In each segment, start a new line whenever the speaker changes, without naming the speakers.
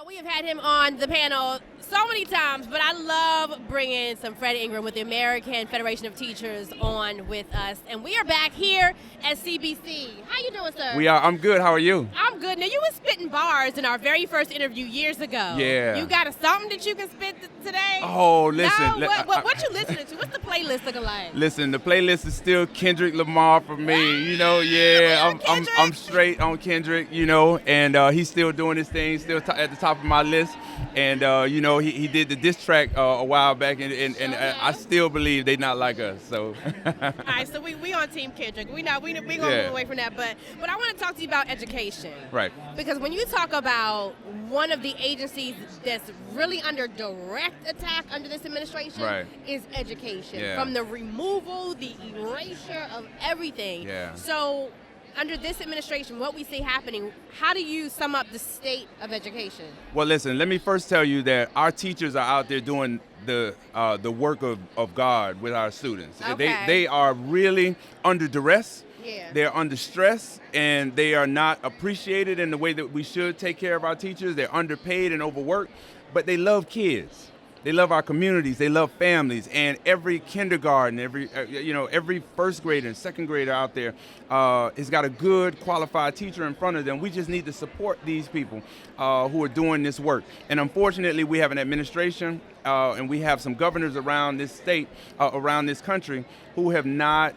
We have had him on the panel so many times, but I love bringing some Fred Ingram with the American Federation of Teachers on with us. And we are back here at CBC. How you doing, sir?
We are. I'm good. How are you?
I'm good. Now, you were spitting bars in our very first interview years ago.
Yeah.
You got something that you can spit today?
Oh, listen.
No? What you listening to? What's the playlist looking like?
Listen, the playlist is still Kendrick Lamar for me. You know, yeah. I'm straight on Kendrick, you know, and he's still doing his thing, still at the top of my list. And, you know, he did the diss track a while back, and I still believe they not like us. So.
All right, so we on Team Kendrick. We gonna move away from that, but I want to talk to you about education.
Right.
Because when you talk about one of the agencies that's really under direct attack under this administration is education.
Yeah.
From the removal, the erasure of everything.
Yeah.
So under this administration, what we see happening, how do you sum up the state of education?
Well, listen, let me first tell you that our teachers are out there doing the work of God with our students.
Okay.
They are really under duress.
Yeah.
They're under stress, and they are not appreciated in the way that we should take care of our teachers. They're underpaid and overworked, but they love kids. They love our communities. They love families, and every kindergarten, every first grader and second grader out there has got a good, qualified teacher in front of them. We just need to support these people who are doing this work. And unfortunately, we have an administration and we have some governors around this state, around this country, who have not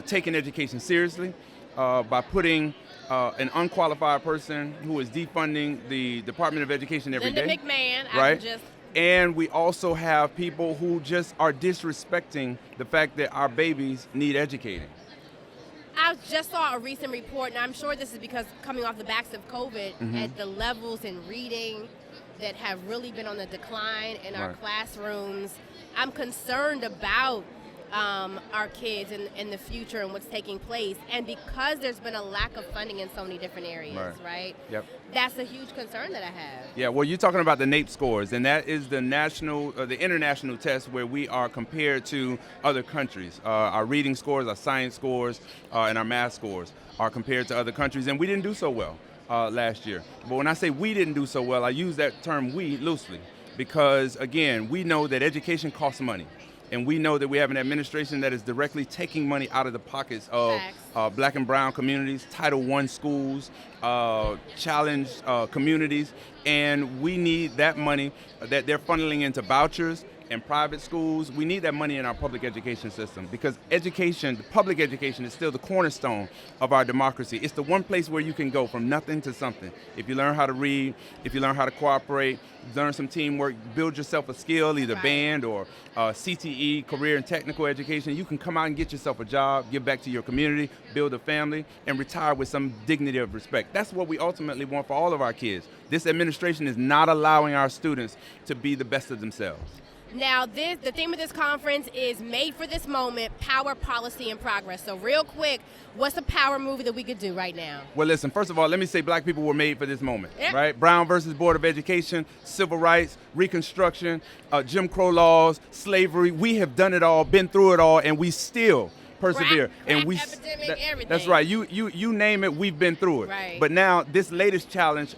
taken education seriously by putting an unqualified person who is defunding the Department of Education every day.
Linda McMahon,
right? And we also have people who just are disrespecting the fact that our babies need educating.
I just saw a recent report, and I'm sure this is because coming off the backs of COVID, at the levels in reading that have really been on the decline in our classrooms. I'm concerned about our kids and the future and what's taking place. And because there's been a lack of funding in so many different areas, right?
Yep.
That's a huge concern that I have.
Yeah, well, you're talking about the NAEP scores, and that is the national, the international test where we are compared to other countries. Our reading scores, our science scores, and our math scores are compared to other countries, and we didn't do so well last year. But when I say we didn't do so well, I use that term we loosely because, again, we know that education costs money. And we know that we have an administration that is directly taking money out of the pockets of black and brown communities, Title I schools, challenged communities, and we need that money that they're funneling into vouchers and private schools. We need that money in our public education system because education, public education, is still the cornerstone of our democracy. It's the one place where you can go from nothing to something. If you learn how to read, if you learn how to cooperate, learn some teamwork, build yourself a skill, either band or CTE, career and technical education, you can come out and get yourself a job, give back to your community, build a family, and retire with some dignity of respect. That's what we ultimately want for all of our kids. This administration is not allowing our students to be the best of themselves.
Now, the theme of this conference is Made for This Moment, Power, Policy, and Progress. So real quick, what's a power movie that we could do right now?
Well, listen, first of all, let me say black people were made for this moment, right? Brown versus Board of Education, civil rights, Reconstruction, Jim Crow laws, slavery. We have done it all, been through it all, and we still persevere.
Crack epidemic, everything.
That's right. You name it, we've been through it.
Right.
But now this latest challenge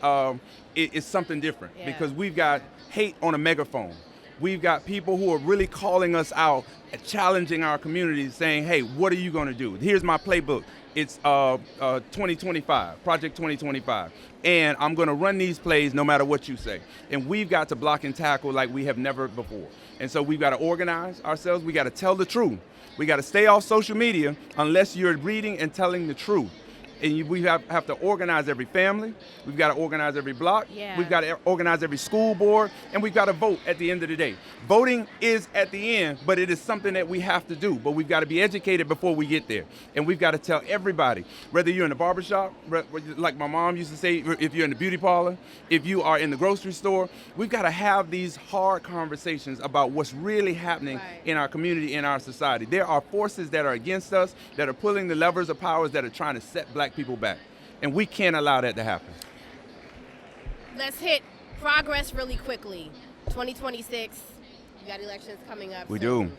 is something different because we've got hate on a megaphone. We've got people who are really calling us out, challenging our communities, saying, hey, what are you going to do? Here's my playbook. It's 2025, Project 2025. And I'm going to run these plays no matter what you say. And we've got to block and tackle like we have never before. And so we've got to organize ourselves. We got to tell the truth. We got to stay off social media unless you're reading and telling the truth. And we have to organize every family. We've got to organize every block.
Yeah.
We've got to organize every school board. And we've got to vote at the end of the day. Voting is at the end, but it is something that we have to do. But we've got to be educated before we get there. And we've got to tell everybody, whether you're in the barbershop, like my mom used to say, if you're in the beauty parlor, if you are in the grocery store, we've got to have these hard conversations about what's really happening in our community, in our society. There are forces that are against us, that are pulling the levers of powers that are trying to set black people back. And we can't allow that to happen.
Let's hit progress really quickly. 2026, you got elections coming up.
We do.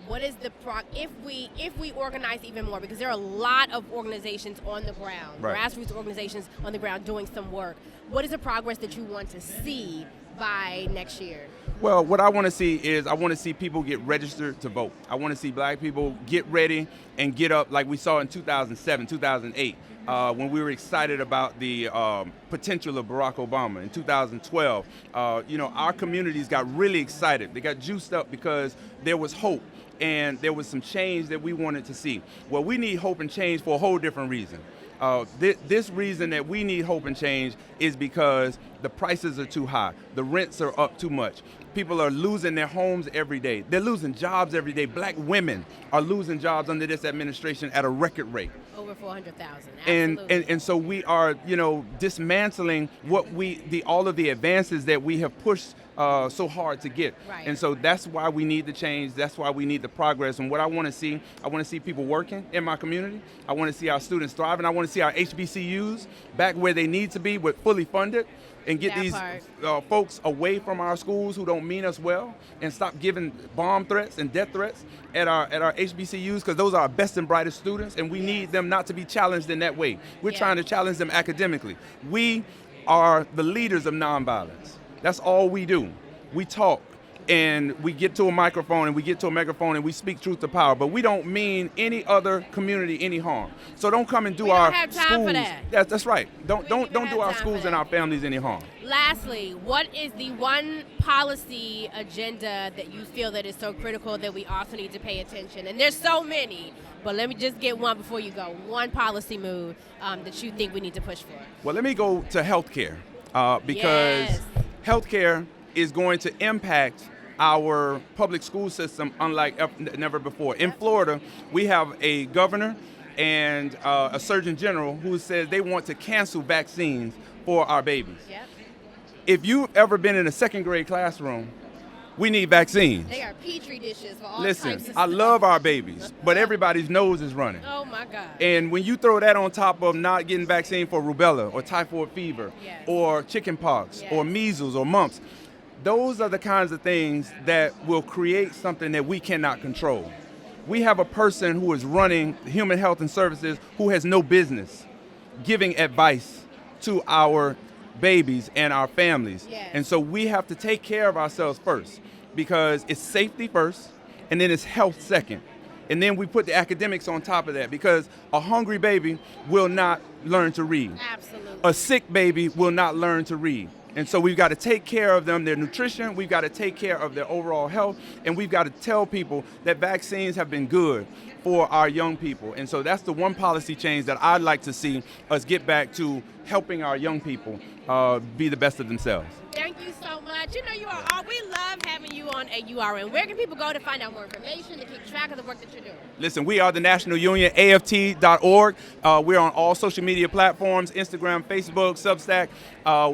What is the if we organize even more, because there are a lot of organizations on the ground, grassroots organizations on the ground doing some work. What is the progress that you want to see by next year?
Well, what I want to see is I want to see people get registered to vote. I want to see black people get ready and get up like we saw in 2007, 2008, when we were excited about the potential of Barack Obama. In 2012, our communities got really excited. They got juiced up because there was hope and there was some change that we wanted to see. Well, we need hope and change for a whole different reason. This reason that we need hope and change is because the prices are too high. The rents are up too much. People are losing their homes every day. They're losing jobs every day. Black women are losing jobs under this administration at a record rate.
Over 400,000.
And so we are, dismantling all of the advances that we have pushed so hard to get.
Right.
And so that's why we need the change. That's why we need the progress. And what I want to see people working in my community. I want to see our students thriving. I want to see our HBCUs back where they need to be, with fully funded, and get these folks away from our schools who don't mean us well, and stop giving bomb threats and death threats at our HBCUs, because those are our best and brightest students, and we need them not to be challenged in that way. We're trying to challenge them academically. We are the leaders of nonviolence. That's all we do. We talk, and we get to a microphone and we get to a megaphone and we speak truth to power, but we don't mean any other community any harm. So don't come and do our schools. We don't have time for that. That's right. Don't do our schools and our families any harm.
Lastly, what is the one policy agenda that you feel that is so critical that we also need to pay attention? And there's so many, but let me just get one before you go. One policy move that you think we need to push for.
Well, let me go to healthcare, because healthcare is going to impact our public school system unlike never before. In Florida, we have a governor and a surgeon general who says they want to cancel vaccines for our babies.
Yep.
If you've ever been in a second grade classroom, we need vaccines.
They are petri dishes for all
types
of stuff.
I love our babies, but everybody's nose is running.
Oh my God.
And when you throw that on top of not getting vaccine for rubella or typhoid fever or chickenpox or measles or mumps, those are the kinds of things that will create something that we cannot control. We have a person who is running Human Health and Services who has no business giving advice to our babies and our families. And so we have to take care of ourselves first, because it's safety first, and then it's health second. And then we put the academics on top of that, because a hungry baby will not learn to read.
Absolutely.
A sick baby will not learn to read. And so we've got to take care of them, their nutrition, we've got to take care of their overall health, and we've got to tell people that vaccines have been good for our young people. And so that's the one policy change that I'd like to see us get back to, helping our young people be the best of themselves.
Thank you so much. We love having you on AURN. Where can people go to find out more information, to keep track of the work that you're doing?
Listen, we are the National Union, AFT.org. We're on all social media platforms, Instagram, Facebook, Substack.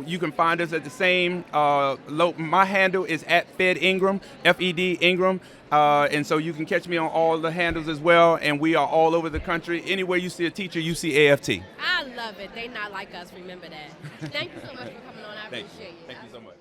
You can find us at the same, my handle is at Fed Ingram, F-E-D Ingram. And so you can catch me on all the handles as well, and we are all over the country. Anywhere you see a teacher, you see AFT.
I love it. They not like us, remember that. Thank you so much for coming on. I appreciate you.
Thank you so much.